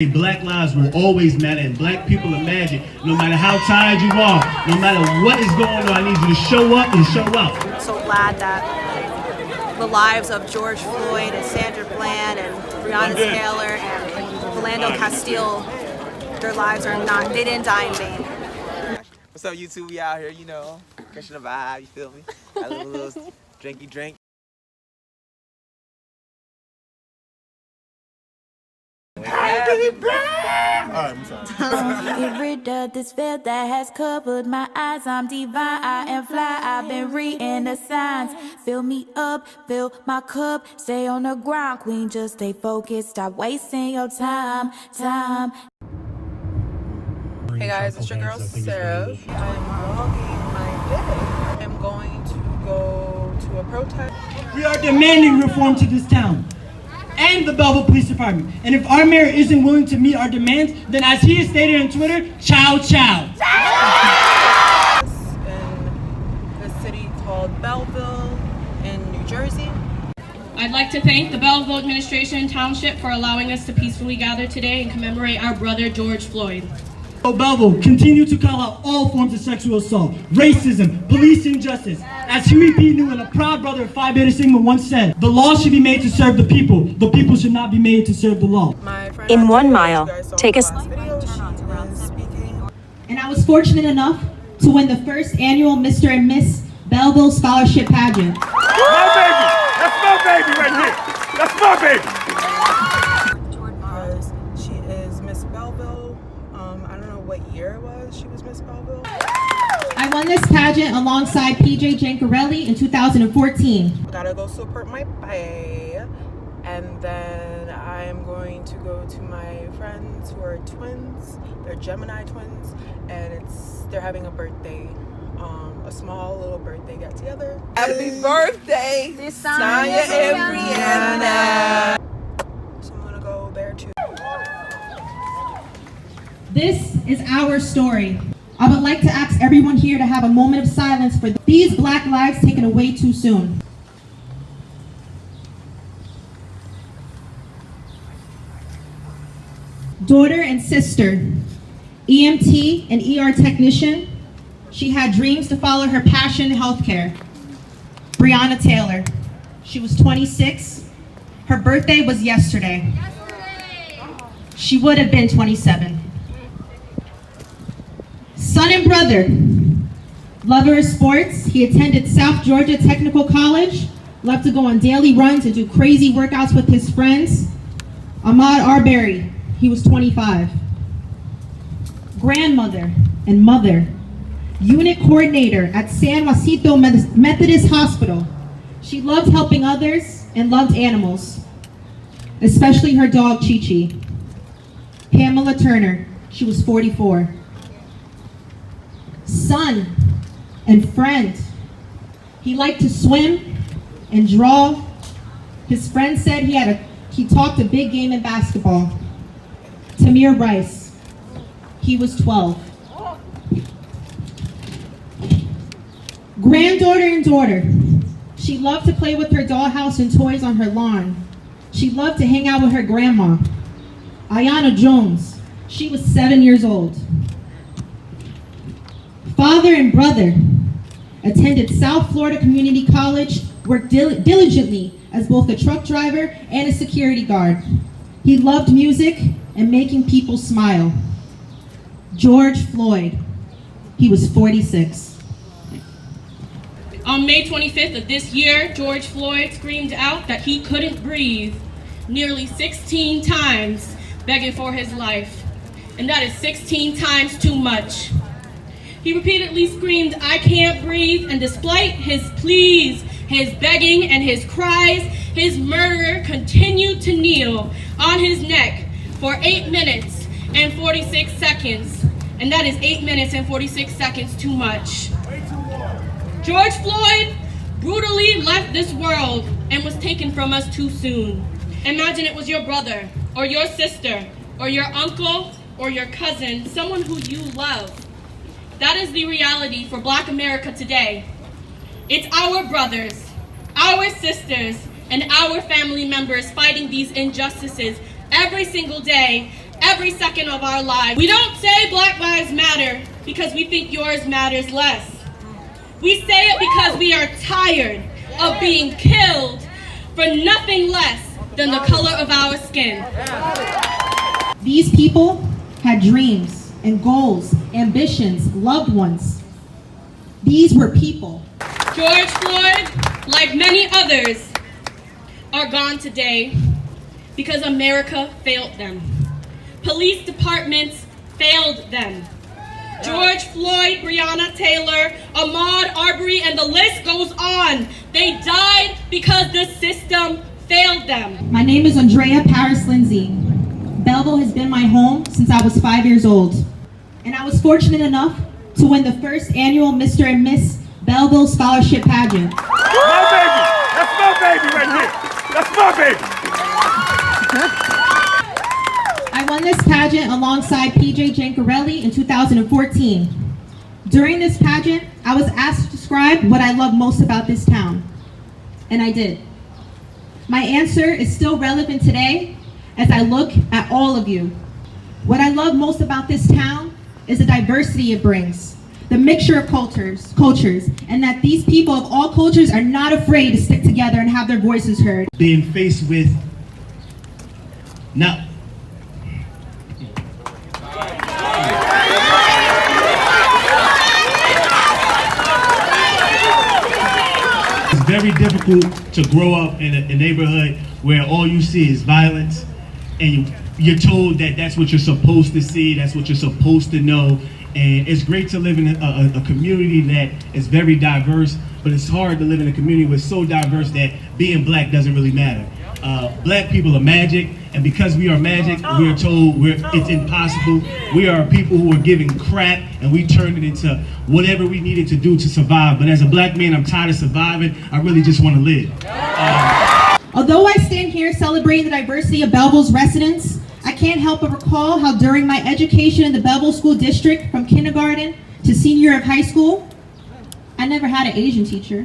Black lives will always matter, and black people imagine, no matter how tired you are, no matter what is going on, I need you to show up and show out. I'm so glad that the lives of George Floyd and Sandra Bland and Breonna Taylor and Philando Castile, their lives are not, they didn't die in vain. What's up, YouTube? We out here, you know, catching the vibe, you feel me? Got a little drinky drink. Get rid of this veil that has covered my eyes. I'm divine, I am fly. I've been reading the signs. Fill me up, fill my cup. Stay on the ground, queen. Just stay focused. Stop wasting your time. Hey guys, it's your girl Sarah. I'm vlogging my day. I'm going to go to a protest. We are demanding reform to this town and the Belleville Police Department. And if our mayor isn't willing to meet our demands, then as he has stated on Twitter, ciao ciao. In the city called Belleville in New Jersey. I'd like to thank the Belleville administration and township for allowing us to peacefully gather today and commemorate our brother George Floyd. Belleville, continue to call out all forms of sexual assault, racism, police injustice. As Huey P. Newton, a proud brother of Phi Beta Sigma, once said, the law should be made to serve the people should not be made to serve the law. In 1 mile, take a... And I was fortunate enough to win the first annual Mr. and Miss Belleville Scholarship Pageant. My baby! That's my baby right here! That's my baby! Because she is Miss Belleville. I don't know what year it was she was Miss Belleville. I won this pageant alongside PJ Jancarelli in 2014. Gotta go support my bae. And then I'm going to go to my friends who are twins. They're Gemini twins, and they're having a birthday, a small little birthday get together. Happy birthday, Tanya and Brianna. So I'm gonna go there too. This is our story. I would like to ask everyone here to have a moment of silence for these black lives taken away too soon. Daughter and sister, EMT and ER technician, she had dreams to follow her passion in healthcare. Breonna Taylor, she was 26. Her birthday was yesterday. She would have been 27. Son and brother, lover of sports, he attended South Georgia Technical College, loved to go on daily runs and do crazy workouts with his friends. Ahmaud Arbery, he was 25. Grandmother and mother, unit coordinator at San Jacinto Methodist Hospital. She loved helping others and loved animals, especially her dog Chi-Chi. Pamela Turner, she was 44. Son and friend, he liked to swim and draw. His friend said he talked a big game in basketball. Tamir Rice, he was 12. Granddaughter and daughter, she loved to play with her dollhouse and toys on her lawn. She loved to hang out with her grandma. Ayanna Jones, she was 7 years old. Father and brother attended South Florida Community College, worked diligently as both a truck driver and a security guard. He loved music and making people smile. George Floyd, he was 46. On May 25th of this year, George Floyd screamed out that he couldn't breathe nearly 16 times, begging for his life. And that is 16 times too much. He repeatedly screamed, "I can't breathe," and despite his pleas, his begging, and his cries, his murderer continued to kneel on his neck for 8 minutes and 46 seconds. And that is 8 minutes and 46 seconds too much. George Floyd brutally left this world and was taken from us too soon. Imagine it was your brother, or your sister, or your uncle, or your cousin, someone who you love. That is the reality for Black America today. It's our brothers, our sisters, and our family members fighting these injustices every single day, every every second of our lives. We don't say Black Lives Matter because we think yours matters less. We say it because we are tired of being killed for nothing less than the color of our skin. These people had dreams and goals, ambitions, loved ones. These were people. George Floyd, like many others, are gone today because America failed them. Police departments failed them. George Floyd, Breonna Taylor, Ahmaud Arbery, and the list goes on. They died because the system failed them. My name is Andrea Paris Lindsay. Belleville has been my home since I was 5 years old. And I was fortunate enough to win the first annual Mr. and Miss Belleville Scholarship Pageant. My baby! That's my baby right there! That's my baby! I won this pageant alongside PJ Jancarelli in 2014. During this pageant, I was asked to describe what I love most about this town. And I did. My answer is still relevant today as I look at all of you. What I love most about this town is the diversity it brings, the mixture of cultures, and that these people of all cultures are not afraid to stick together and have their voices heard. Being faced with now. It's very difficult to grow up in a neighborhood where all you see is violence, and you're told that that's what you're supposed to see, that's what you're supposed to know. And it's great to live in a community that is very diverse, but it's hard to live in a community where it's so diverse that being Black doesn't really matter. Black people are magic, and because we are magic, we are told it's impossible. We are people who are giving crap, and we turned it into whatever we needed to do to survive. But as a Black man, I'm tired of surviving. I really just want to live. Although I stand here celebrating the diversity of Belleville's residents, I can't help but recall how during my education in the Belleville School District from kindergarten to senior year of high school, I never had an Asian teacher.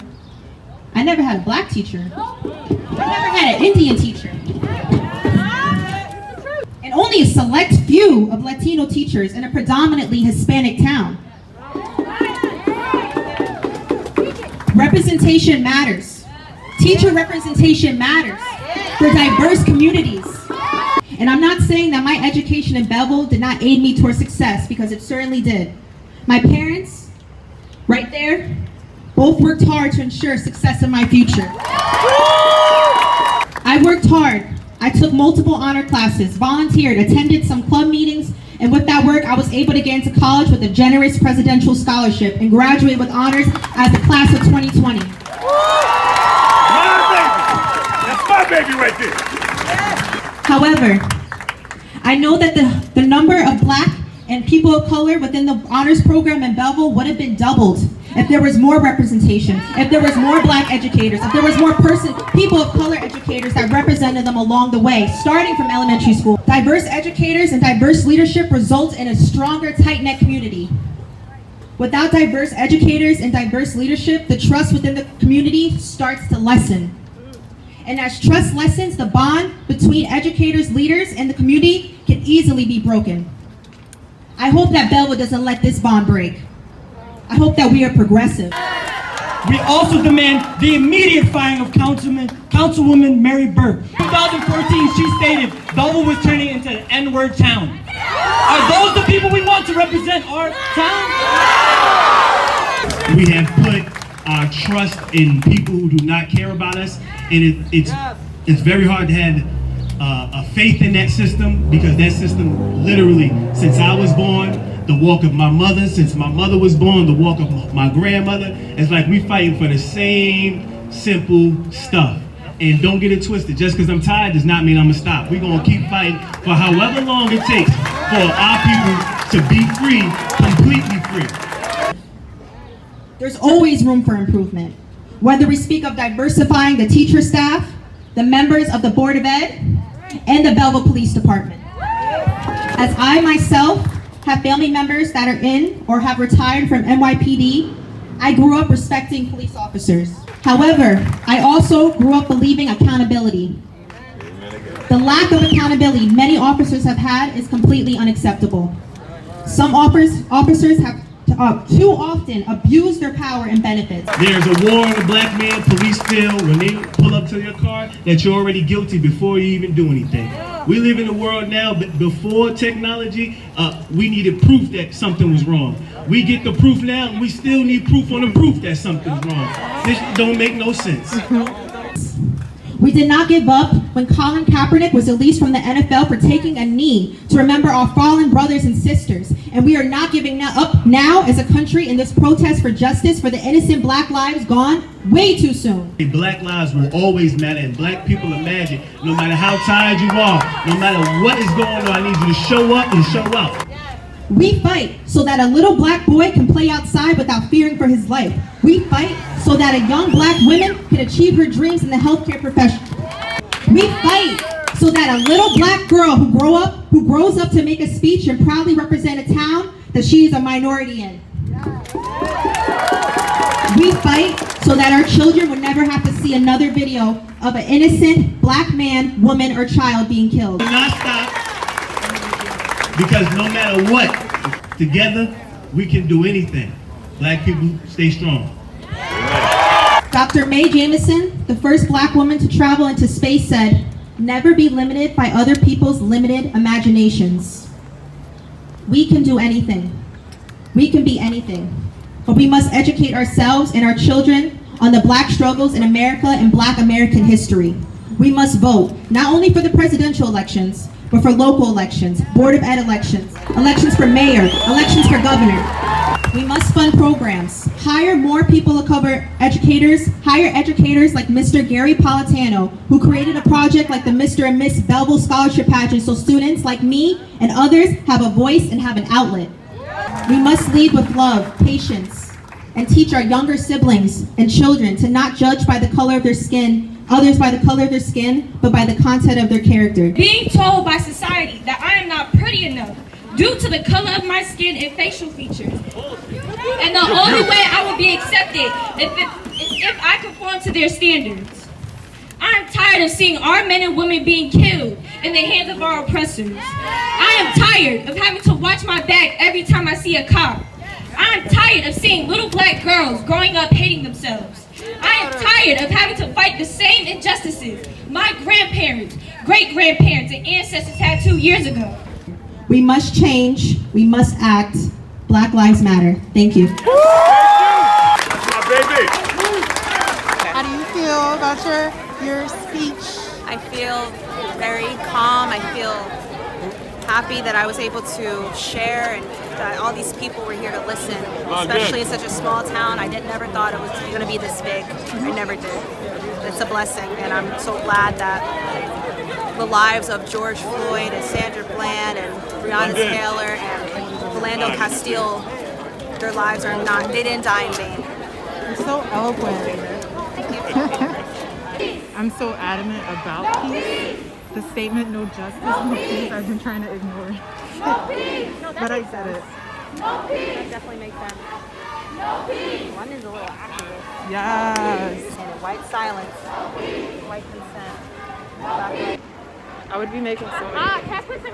I never had a Black teacher. I never had an Indian teacher. And only a select few of Latino teachers in a predominantly Hispanic town. Representation matters. Teacher representation matters for diverse communities. And I'm not saying that my education in Belleville did not aid me towards success, because it certainly did. My parents, right there, both worked hard to ensure success in my future. I worked hard. I took multiple honor classes, volunteered, attended some club meetings, and with that work, I was able to get into college with a generous presidential scholarship and graduate with honors as the class of 2020. My baby! That's my baby right there! However, I know that the number of Black and people of color within the honors program in Belleville would have been doubled if there was more representation, if there was more Black educators, if there was more people of color educators that represented them along the way, starting from elementary school. Diverse educators and diverse leadership result in a stronger, tight-knit community. Without diverse educators and diverse leadership, the trust within the community starts to lessen. And as trust lessens, the bond between educators, leaders, and the community can easily be broken. I hope that Belleville doesn't let this bond break. I hope that we are progressive. We also demand the immediate firing of Councilwoman Mary Burke. In 2014, she stated Belleville was turning into an N-word town. Are those the people we want to represent our town? We have put our trust in people who do not care about us, and it's very hard to have a faith in that system, because that system literally, since I was born, the walk of my mother, since my mother was born, the walk of my grandmother, it's like we fighting for the same simple stuff. And don't get it twisted, just because I'm tired does not mean I'm gonna stop. We're gonna keep fighting for however long it takes for our people to be free, completely free. There's always room for improvement. Whether we speak of diversifying the teacher staff, the members of the Board of Ed, and the Belleville Police Department. As I myself have family members that are in or have retired from NYPD, I grew up respecting police officers. However, I also grew up believing accountability. The lack of accountability many officers have had is completely unacceptable. Some officers have too often abused their power and benefits. There's a war on the black man. Police feel when they pull up to your car that you're already guilty before you even do anything. We live in a world now, but before technology, we needed proof that something was wrong. We get the proof now, and we still need proof on the proof that something's wrong. This don't make no sense. We did not give up when Colin Kaepernick was released from the NFL for taking a knee to remember our fallen brothers and sisters. And we are not giving up now as a country in this protest for justice for the innocent black lives gone way too soon. Black lives will always matter, and black people imagine, no matter how tired you are, no matter what is going on, I need you to show up and show out. We fight so that a little black boy can play outside without fearing for his life. We fight so that a young black woman can achieve her dreams in the healthcare profession. We fight so that a little black girl who grows up to make a speech and proudly represent a town that she is a minority in. We fight so that our children would never have to see another video of an innocent black man, woman, or child being killed. Do not stop, because no matter what, together we can do anything. Black people, stay strong. Dr. Mae Jameson, the first black woman to travel into space, said, "Never be limited by other people's limited imaginations." We can do anything. We can be anything. But we must educate ourselves and our children on the black struggles in America and black American history. We must vote, not only for the presidential elections, but for local elections, Board of Ed elections, elections for mayor, elections for governor. We must fund programs, hire more people of color educators, hire educators like Mr. Gary Politano, who created a project like the Mr. and Miss Belleville Scholarship Pageant so students like me and others have a voice and have an outlet. We must lead with love, patience, and teach our younger siblings and children to not judge by the color of their skin, others by the color of their skin, but by the content of their character. Being told by society that I am not pretty enough due to the color of my skin and facial features. And the only way I will be accepted is if I conform to their standards. I am tired of seeing our men and women being killed in the hands of our oppressors. I am tired of having to watch my back every time I see a cop. I am tired of seeing little black girls growing up hating themselves. I am tired of having to fight the same injustices my grandparents, great-grandparents, and ancestors had 2 years ago. We must change. We must act. Black Lives Matter. Thank you. That's my baby. How do you feel about your speech? I feel very calm. I feel happy that I was able to share and that all these people were here to listen, especially in such a small town. I never thought it was going to be this big. I never did. It's a blessing, and I'm so glad that the lives of George Floyd and Sandra Bland and Breonna Taylor and Philando Castile, their lives are not, they didn't die in vain. You're so eloquent. I'm so adamant about peace. The statement, no justice, no peace, I've been trying to ignore it. But I said it. That definitely makes sense. One is a little activist. Yes. And white silence, white consent. I would be making so many. Can I put some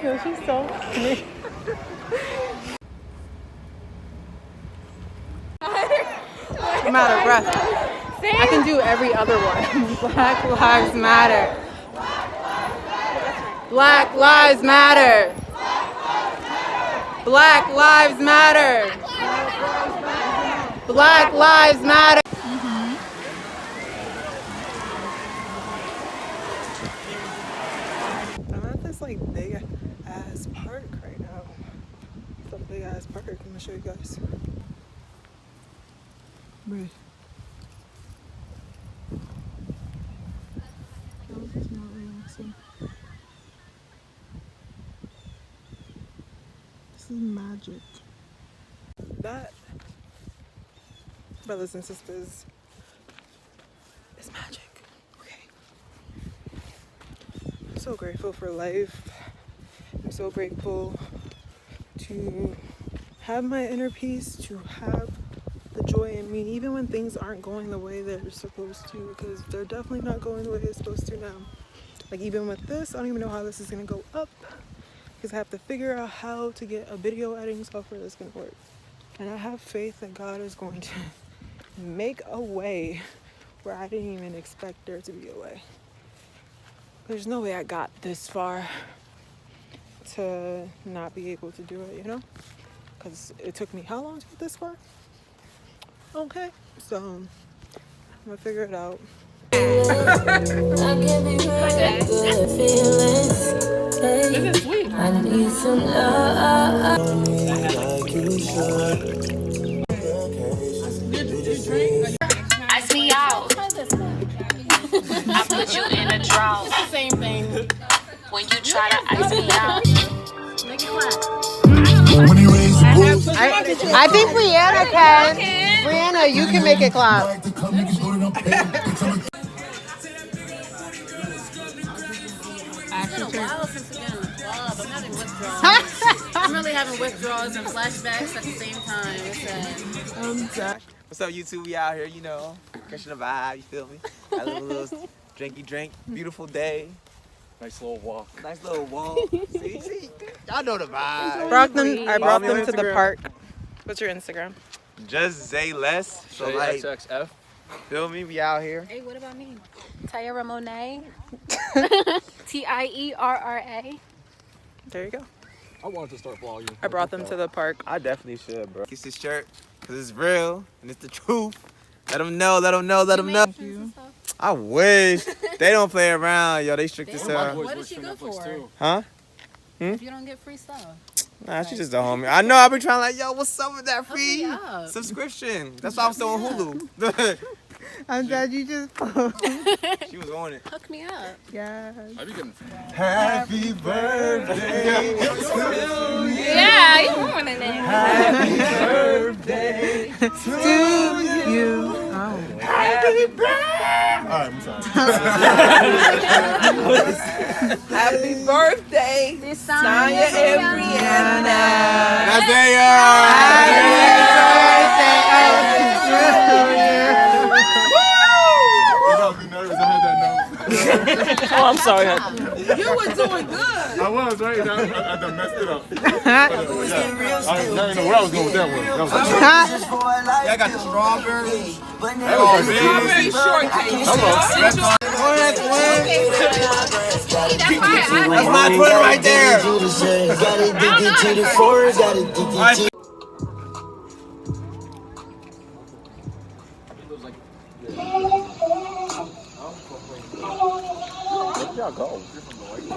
Yo, she's so funny. I'm out of breath. I can do every other one. Black Lives Matter. Black Lives Matter. Black Lives Matter. Black Lives Matter. I'm at this like big ass park right now. It's a big ass park. I'm gonna show you guys. Right. It's not relaxing. This is magic. That, brothers and sisters, is magic. Okay. I'm so grateful for life. I'm so grateful to have my inner peace, to have the joy in me, even when things aren't going the way they're supposed to, because they're definitely not going the way they're supposed to now. Like even with this, I don't even know how this is gonna go up, because I have to figure out how to get a video editing software that's gonna work. And I have faith that God is going to make a way where I didn't even expect there to be a way. There's no way I got this far to not be able to do it, you know? Because it took me how long to get this far? Okay, so I'm gonna figure it out. This is sweet. Ice me out. I put you in a draw. It's the same thing. When you try to ice me out. Make it clap. I think Brianna can. Brianna, you can make it clap. I'm really having withdrawals and flashbacks at the same time. It's sad. What's up, YouTube? We out here, you know, catching the vibe, you feel me? Got a little drinky drink, beautiful day. Nice little walk. Nice little walk. See? Y'all know the vibe. I brought them to the park. What's your Instagram? Just say less. So like, XXF. feel me? We out here. Hey, what about me? Tyra Monet. Tierra. There you go. I wanted to start vlogging. I brought them to the park. I definitely should, bro. Kiss this shirt, because it's real, and it's the truth. Let them know, let them know, let them know. I wish. They don't play around, yo. They strict as hell. What is she good for? Huh? If you don't get free stuff. Nah, she's just a homie. I know, I be trying like, yo, what's up with that free Hook me up. subscription? That's why I'm still on Hulu. I'm glad you just She was on it. Hook me up. Yes. I be getting Happy birthday to you. Yeah, you ruining it. Happy birthday to you. Oh. Happy birthday. All right, I'm sorry. Happy birthday, Sonya and Brianna. That's Oh, I'm sorry. You were doing good. I was, right? I done messed it up. I didn't know where I was going with that one. That was I got the strawberry. Strawberry shortcake. That's my twin right there.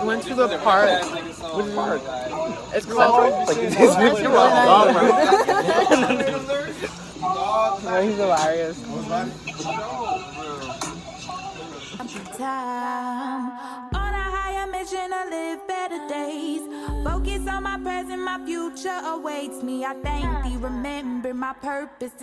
Went to the park. Which park? It's called. He's hilarious. Time on a higher mission to live better days. Focus on my present, my future awaits me. I thank thee, remember my purpose.